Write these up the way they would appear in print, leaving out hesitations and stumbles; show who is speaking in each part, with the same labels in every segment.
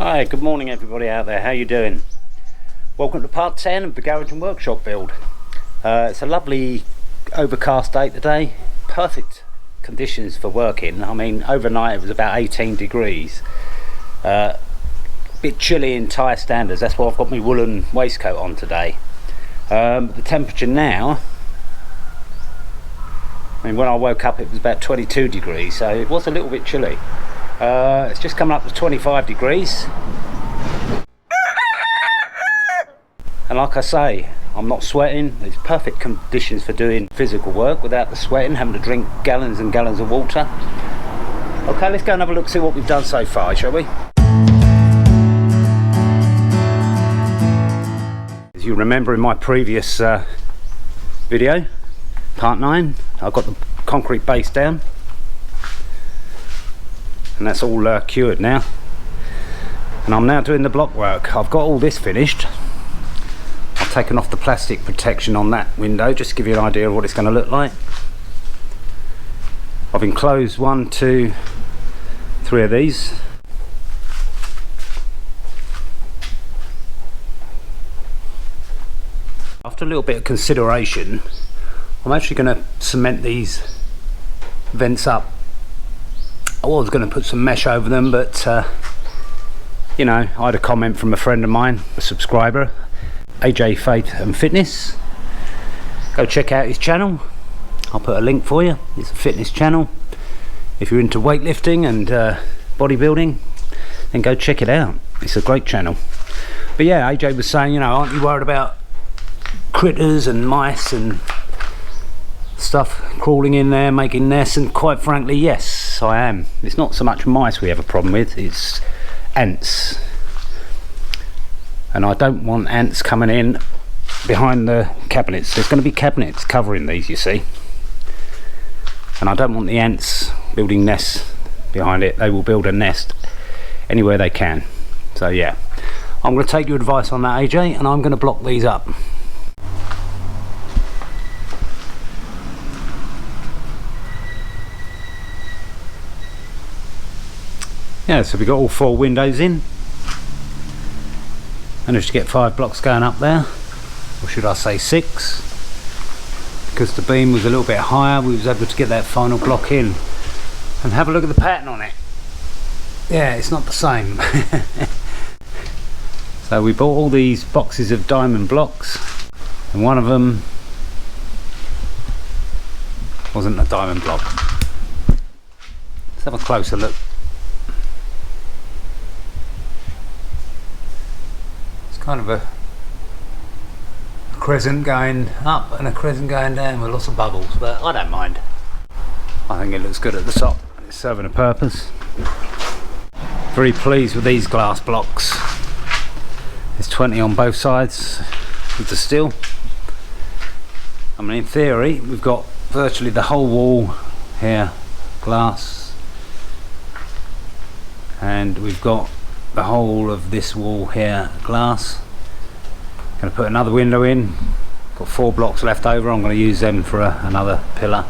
Speaker 1: Hi, good morning everybody out there, how you doing? Welcome to part 10 of the garage and workshop build. It's a lovely overcast day today, perfect conditions for working. I mean, overnight it was about 18 degrees. Bit chilly in Thai standards, that's why I've got my woolen waistcoat on today. The temperature now, I mean when I woke up it was about 22 degrees, so it was a little bit chilly. It's just coming up to 25 degrees. And like I say, I'm not sweating. There's perfect conditions for doing physical work without the sweating, having to drink gallons and gallons of water. Okay, let's go and have a look, see what we've done so far, shall we? As you remember in my previous video, part 9, I got the concrete base down. And that's all cured now, and I'm now doing the block work. I've got all this finished. I've taken off the plastic protection on that window just to give you an idea of what it's going to look like. I've enclosed 1, 2, 3 of these. After a little bit of consideration, I'm actually going to cement these vents up. I was going to put some mesh over them, but you know, I had a comment from a friend of mine, a subscriber, AJ Faith and Fitness. Go check out his channel. I'll put a link for you. It's a fitness channel. If you're into weightlifting and bodybuilding, then go check it out. It's a great channel. But yeah, AJ was saying, you know, aren't you worried about critters and mice and stuff crawling in there making nests? And quite frankly, yes, I am. It's not so much mice we have a problem with, it's ants, and I don't want ants coming in behind the cabinets. There's going to be cabinets covering these, you see, and I don't want the ants building nests behind it. They will build a nest anywhere they can. So yeah, I'm going to take your advice on that, AJ, and I'm going to block these up. Yeah, so we've got all 4 windows in. Managed to get 5 blocks going up there, or should I say 6, because the beam was a little bit higher. We was able to get that final block in, and have a look at the pattern on it. Yeah, it's not the same. So we bought all these boxes of diamond blocks, and one of them wasn't a diamond block. Let's have a closer look. Kind of a crescent going up and a crescent going down with lots of bubbles, but I don't mind. I think it looks good at the top. It's serving a purpose. Very pleased with these glass blocks. There's 20 on both sides with the steel. I mean, in theory we've got virtually the whole wall here glass, and we've got the whole of this wall here glass. Going to put another window in. Got 4 blocks left over. I'm going to use them for another pillar.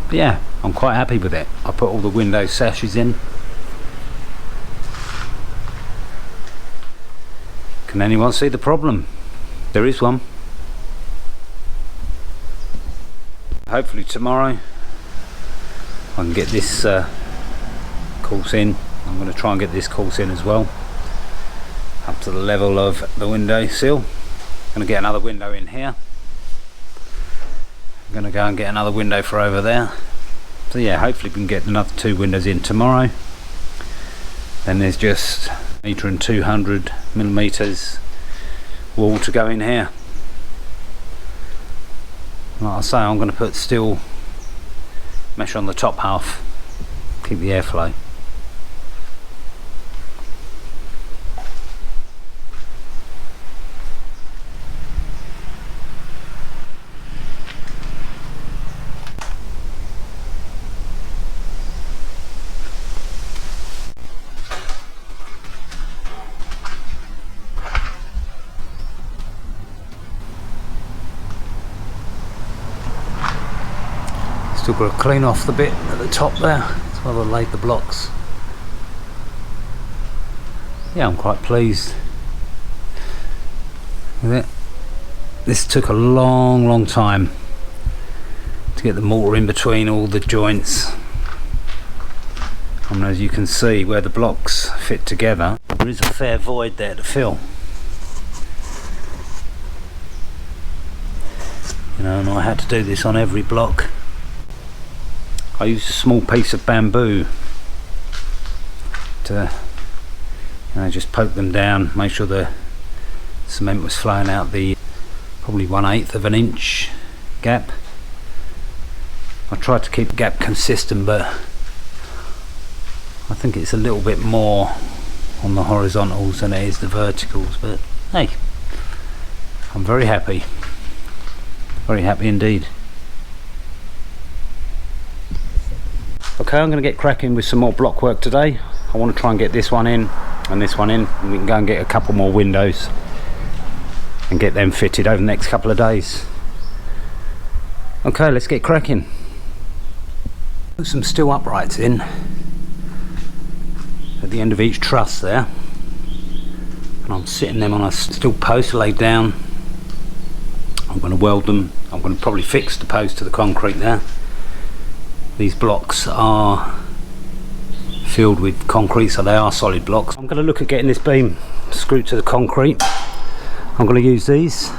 Speaker 1: But yeah, I'm quite happy with it. I put all the window sashes in. Can anyone see the problem? There is one. Hopefully tomorrow I can get this course in. I'm going to try and get this course in as well, up to the level of the window sill. I'm going to get another window in here. I'm going to go and get another window for over there. So yeah, hopefully we can get another 2 windows in tomorrow. Then there's just 1.2 millimeters wall to go in here. Like I say, I'm going to put steel mesh on the top half, keep the airflow. Still got to clean off the bit at the top there. That's where I laid the blocks. yeah, I'm quite pleased with it. This took a long time to get the mortar in between all the joints. And as you can see, where the blocks fit together, there is a fair void there to fill. You know, and I had to do this on every block. I used a small piece of bamboo to, you know, just poke them down, make sure the cement was flowing out the probably 1/8 of an inch gap. I tried to keep the gap consistent, but I think it's a little bit more on the horizontals than it is the verticals, but hey, I'm very happy indeed. Okay, I'm going to get cracking with some more block work today. I want to try and get this one in and this one in, and we can go and get a couple more windows and get them fitted over the next couple of days. Okay, let's get cracking. Put some steel uprights in at the end of each truss there, and I'm sitting them on a steel post laid down. I'm going to weld them. I'm going to probably fix the post to the concrete there. These blocks are filled with concrete, so they are solid blocks. I'm going to look at getting this beam screwed to the concrete. I'm going to use these.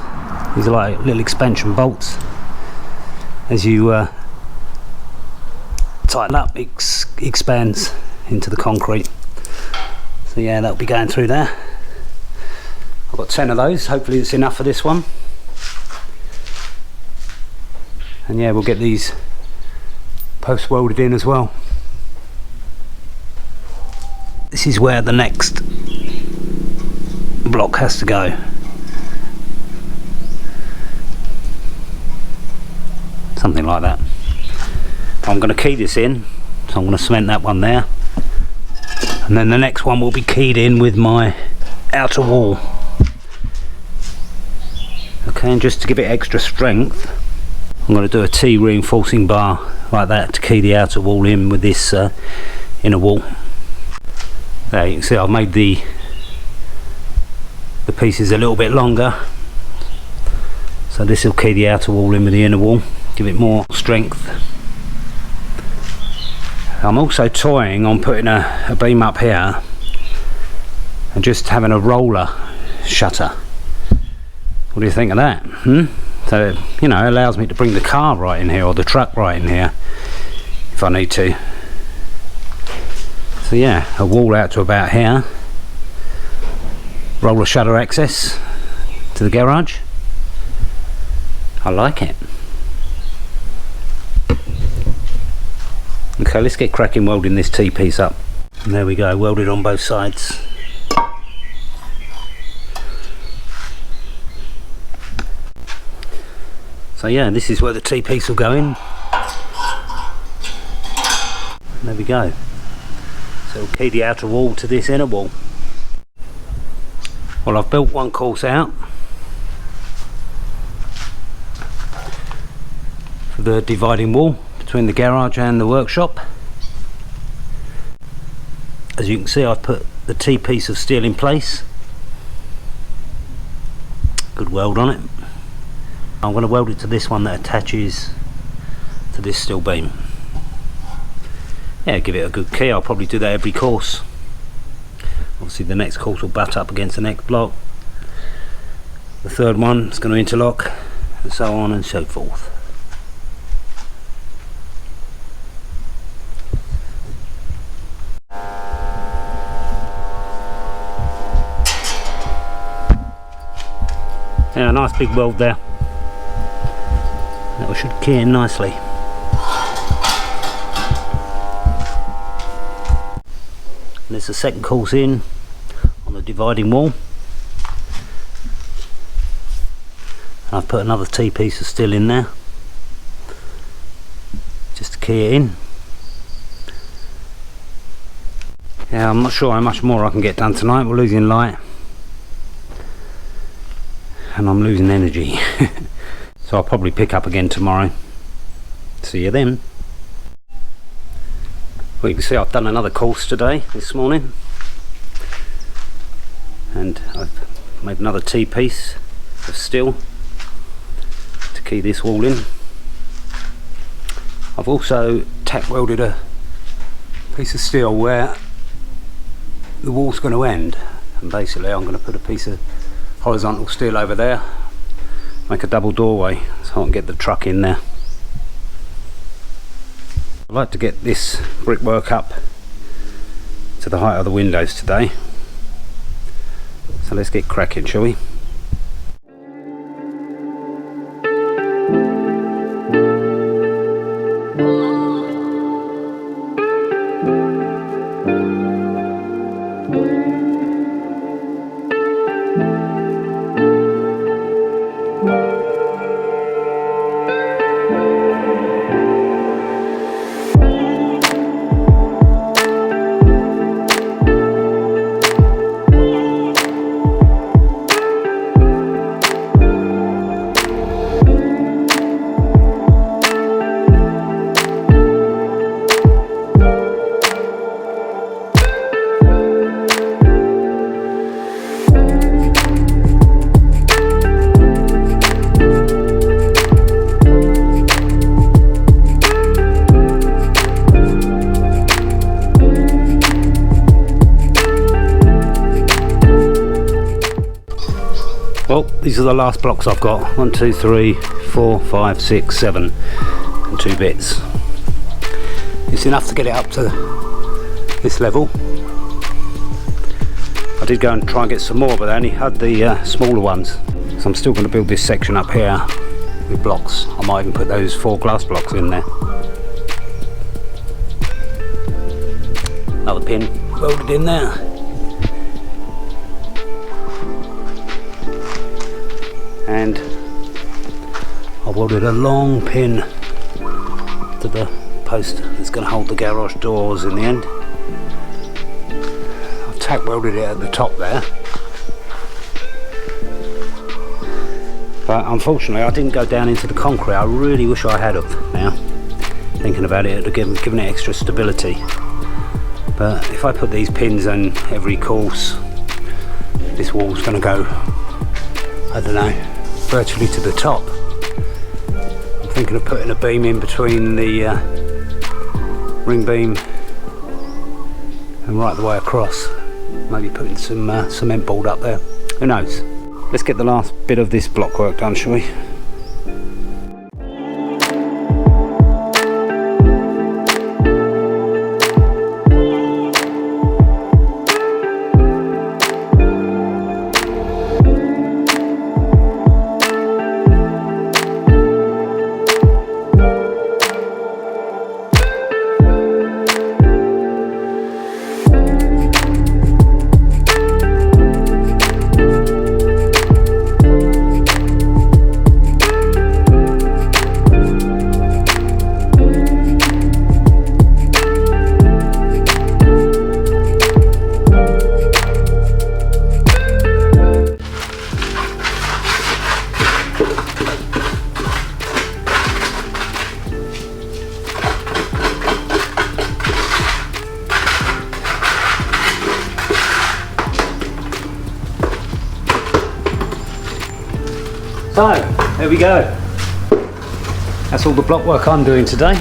Speaker 1: These are like little expansion bolts. As you tighten up, it expands into the concrete. So yeah, that'll be going through there. I've got 10 of those. Hopefully it's enough for this one. And yeah, we'll get these posts welded in as well. This is where the next block has to go. Something like that. I'm going to key this in, so I'm going to cement that one there, and then the next one will be keyed in with my outer wall. Okay, and just to give it extra strength, I'm going to do a T reinforcing bar like that to key the outer wall in with this inner wall. There you can see I've made the pieces a little bit longer, so this will key the outer wall in with the inner wall, give it more strength. I'm also toying on putting a beam up here and just having a roller shutter. What do you think of that? So, you know, it allows me to bring the car right in here, or the truck right in here if I need to. So yeah, a wall out to about here, roller shutter access to the garage. I like it. Okay, let's get cracking welding this T-piece up. And there we go, welded on both sides. So yeah, this is where the T-piece will go in. And there we go. So we'll key the outer wall to this inner wall. Well, I've built one course out for the dividing wall between the garage and the workshop. As you can see, I've put the T-piece of steel in place. Good weld on it. I'm going to weld it to this one that attaches to this steel beam. Yeah, give it a good key. I'll probably do that every course. Obviously the next course will butt up against the next block. The third one is going to interlock, and so on and so forth. Yeah, a nice big weld there. That should key in nicely. And there's the second course in on the dividing wall. And I've put another T-piece of steel in there just to key it in. Yeah, I'm not sure how much more I can get done tonight. We're losing light and I'm losing energy. So I'll probably pick up again tomorrow. See you then. Well, you can see I've done another course today, this morning. and I've made another T-piece of steel to key this wall in. I've also tack welded a piece of steel where the wall's going to end, and basically I'm going to put a piece of horizontal steel over there, make a double doorway so I can get the truck in there. I'd like to get this brickwork up to the height of the windows today, so let's get cracking, shall we? Well, these are the last blocks I've got. 1, 2, 3, 4, 5, 6, 7 and 2 bits. It's enough to get it up to this level. I did go and try and get some more, but I only had the smaller ones. So I'm still going to build this section up here with blocks. I might even put those 4 glass blocks in there. Another pin welded in there. And I welded a long pin to the post that's going to hold the garage doors in the end. I've tack welded it at the top there, but unfortunately I didn't go down into the concrete. I really wish I had have now. Thinking about it, it would have given it extra stability. But if I put these pins in every course, this wall's going to go, I don't know, virtually to the top. I'm thinking of putting a beam in between the ring beam and right the way across. Maybe putting some cement board up there. Who knows? Let's get the last bit of this block work done, shall we? So, there we go. That's all the block work I'm doing today.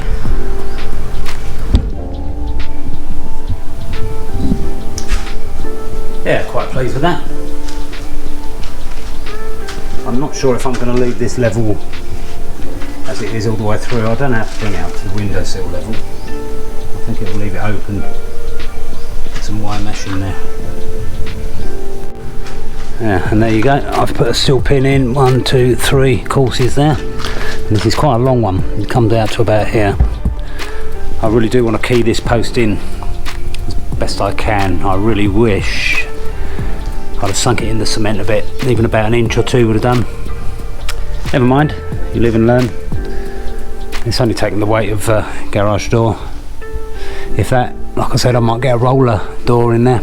Speaker 1: Yeah, quite pleased with that. I'm not sure if I'm going to leave this level as it is all the way through. I don't have to bring it up to the windowsill level. I think it will leave it open. Put some wire mesh in there. Yeah, and there you go. I've put a steel pin in 1, 2, 3 courses there. And this is quite a long one. It comes out to about here. I really do want to key this post in as best I can. I really wish I'd have sunk it in the cement a bit. Even about 1 inch or 2 would have done. Never mind. You live and learn. It's only taking the weight of garage door. If that, like I said, I might get a roller door in there.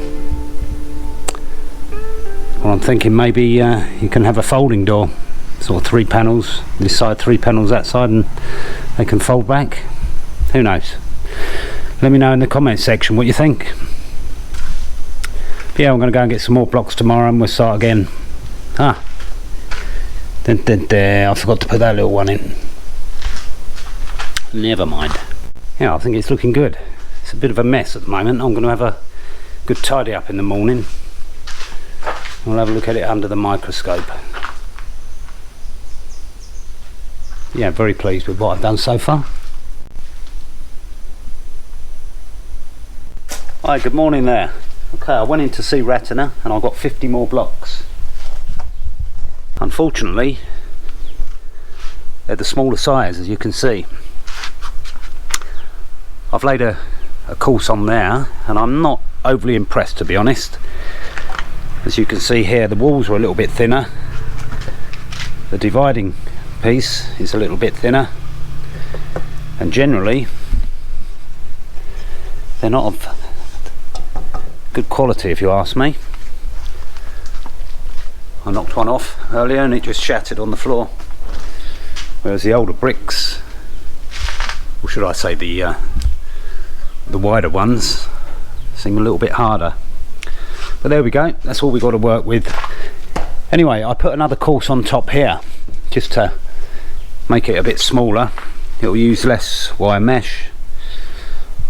Speaker 1: Well, I'm thinking maybe you can have a folding door, sort of 3 panels this side, 3 panels that side, and they can fold back. Who knows? Let me know in the comments section what you think. But yeah, I'm going to go and get some more blocks tomorrow and we'll start again. I forgot to put that little one in. Never mind. Yeah, I think it's looking good. It's a bit of a mess at the moment. I'm going to have a good tidy up in the morning. We'll have a look at it under the microscope. Yeah, very pleased with what I've done so far. Hi, good morning there. Okay, I went in to see Ratana and I got 50 more blocks. Unfortunately, they're the smaller size, as you can see. I've laid a course on there and I'm not overly impressed, to be honest. As you can see here, the walls are a little bit thinner. The dividing piece is a little bit thinner. And generally, they're not of good quality, if you ask me. I knocked one off earlier and it just shattered on the floor. Whereas the older bricks, or should I say the wider ones, seem a little bit harder. But there we go, that's all we got to work with. Anyway, I put another course on top here just to make it a bit smaller. It'll use less wire mesh,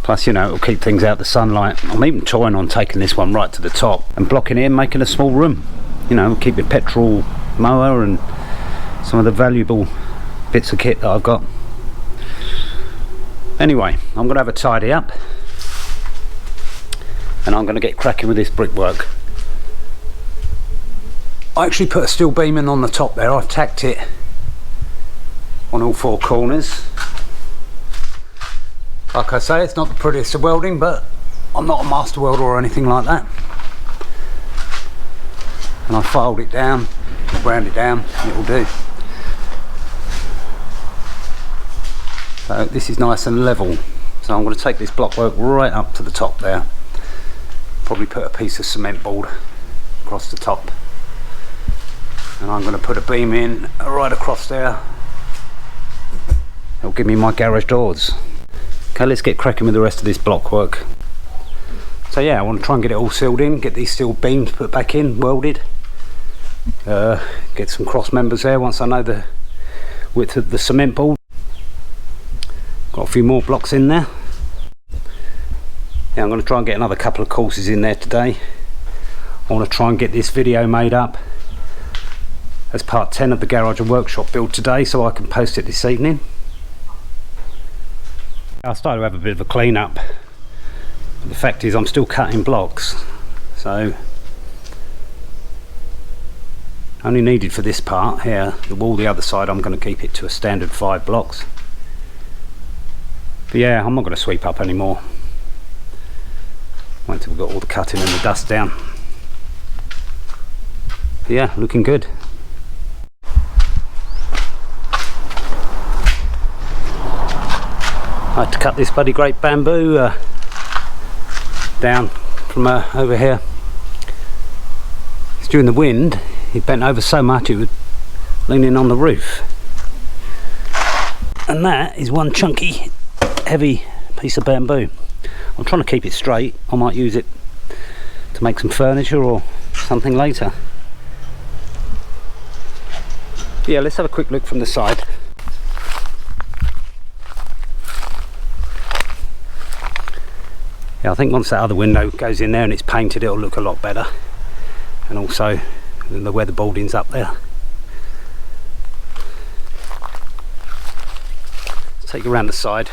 Speaker 1: plus, you know, it'll keep things out of the sunlight. I'm even toying on taking this one right to the top and blocking it in, making a small room. You know, keep the petrol mower and some of the valuable bits of kit that I've got. Anyway, I'm going to have a tidy up and I'm going to get cracking with this brickwork. I actually put a steel beam in on the top there. I've tacked it on all four corners. Like I say, it's not the prettiest of welding, but I'm not a master welder or anything like that. And I filed it down, ground it down, and it will do. So this is nice and level. So I'm going to take this blockwork right up to the top there. Probably put a piece of cement board across the top. And I'm going to put a beam in right across there. It'll give me my garage doors. Okay, let's get cracking with the rest of this block work. So yeah, I want to try and get it all sealed in, get these steel beams put back in, welded. Get some cross members there once I know the width of the cement board. Got a few more blocks in there. Yeah, I'm going to try and get another couple of courses in there today. I want to try and get this video made up as part 10 of the garage and workshop build today, so I can post it this evening. I started to have a bit of a clean up, but the fact is I'm still cutting blocks, so only needed for this part here. The wall the other side, I'm going to keep it to a standard 5 blocks. But yeah, I'm not going to sweep up anymore. Wait till we've got all the cutting and the dust down. But yeah, looking good. I had to cut this bloody great bamboo down from over here. It's during the wind, it bent over so much it was leaning on the roof. And that is one chunky, heavy piece of bamboo. I'm trying to keep it straight. I might use it to make some furniture or something later. But yeah, let's have a quick look from the side. Yeah, I think once that other window goes in there and it's painted, it'll look a lot better. And also the weatherboarding's up there. Let's take you around the side.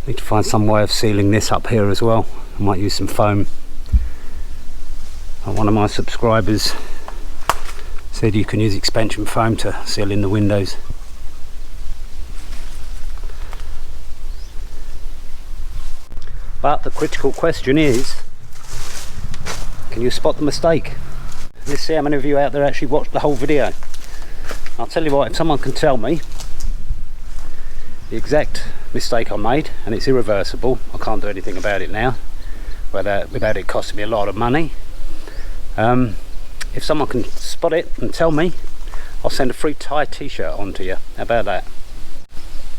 Speaker 1: Need to find some way of sealing this up here as well. I might use some foam. One of my subscribers said you can use expansion foam to seal in the windows. But the critical question is, can you spot the mistake? Let's see how many of you out there actually watched the whole video. I'll tell you what, if someone can tell me the exact mistake I made, and it's irreversible. I can't do anything about it now without it costing me a lot of money. If someone can spot it and tell me, I'll send a free Thai t-shirt on to you. How about that?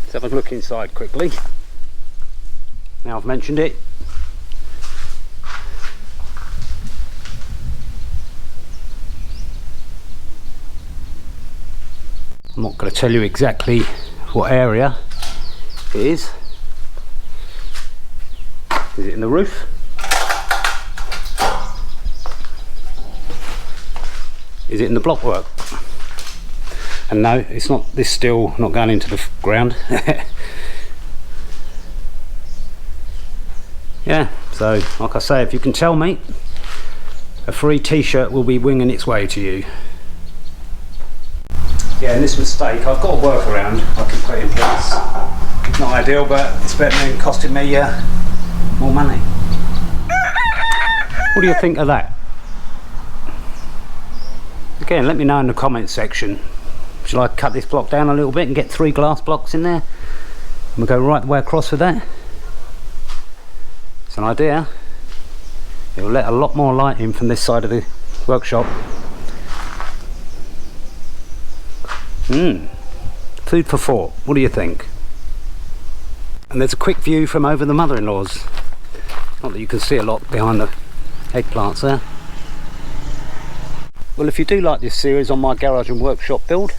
Speaker 1: Let's have a look inside quickly. Now I've mentioned it. I'm not going to tell you exactly what area it is. Is it in the roof? Is it in the blockwork? And no, it's not. This steel not going into the ground. Yeah, so like I say, if you can tell me, a free t-shirt will be winging its way to you. Yeah, and this mistake, I've got a workaround I can put in place. Not ideal, but it's better than costing me more money. What do you think of that? Again, let me know in the comments section. Shall I cut this block down a little bit and get 3 glass blocks in there? And we'll go right the way across with that. It's an idea. It'll let a lot more light in from this side of the workshop. Food for thought. What do you think? And there's a quick view from over the mother-in-law's. Not that you can see a lot behind the eggplants there. Well, if you do like this series on my garage and workshop build,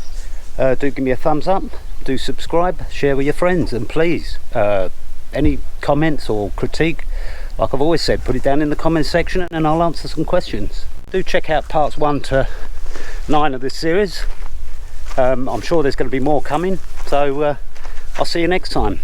Speaker 1: do give me a thumbs up, do subscribe, share with your friends, and please, any comments or critique, like I've always said, put it down in the comments section and I'll answer some questions. Do check out parts 1 to 9 of this series. I'm sure there's going to be more coming, so I'll see you next time.